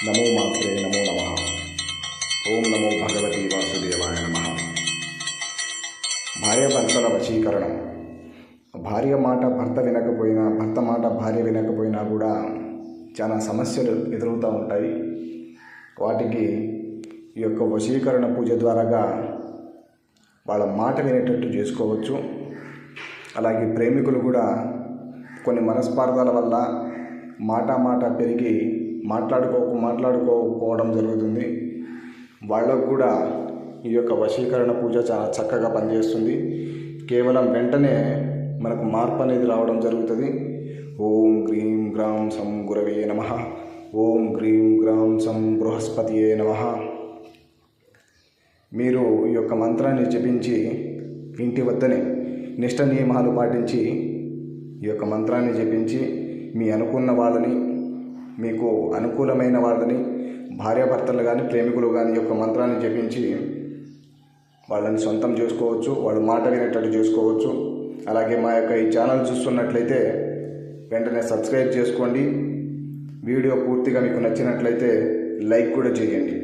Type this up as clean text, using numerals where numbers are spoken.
నమో మాత్రే నమో నమః. ఓం నమో భగవతి వాసుదేవాయ నమః. భార్యాభర్తల వశీకరణం. భార్య మాట భర్త వినకపోయినా, భర్త మాట భార్య వినకపోయినా కూడా చాలా సమస్యలు ఎదురవుతూ ఉంటాయి. వాటికి ఈ యొక్క వశీకరణ పూజ ద్వారాగా వాళ్ళ మాట వినేటట్టు చేసుకోవచ్చు. అలాగే ప్రేమికులు కూడా కొన్ని మనస్పార్థాల వల్ల మాట పెరిగి మాట్లాడుకోకపోవడం జరుగుతుంది. వాళ్ళకు కూడా ఈ యొక్క వశీకరణ పూజ చాలా చక్కగా పనిచేస్తుంది. కేవలం వెంటనే మనకు మార్పు అనేది రావడం జరుగుతుంది. ఓం గ్రీం గ్రాం సం గురవే నమః. ఓం గ్రీం గ్రాం సం బృహస్పతియే నమః. మీరు ఈ యొక్క మంత్రాన్ని జపించి ఇంటి వద్దనే నిష్ట నియమాలు పాటించి ఈ యొక్క మంత్రాన్ని జపించి మీ అనుకున్న వాళ్ళని, మీకు అనుకూలమైన వాళ్ళని, భార్యాభర్తలు కానీ ప్రేమికులు కానీ ఈ యొక్క మంత్రాన్ని జపించి వాళ్ళని సొంతం చేసుకోవచ్చు. వాళ్ళు మాట వినేటట్టు చేసుకోవచ్చు. అలాగే మా యొక్క ఈ ఛానల్ చూస్తున్నట్లయితే వెంటనే సబ్స్క్రైబ్ చేసుకోండి. వీడియో పూర్తిగా మీకు నచ్చినట్లయితే లైక్ కూడా చేయండి.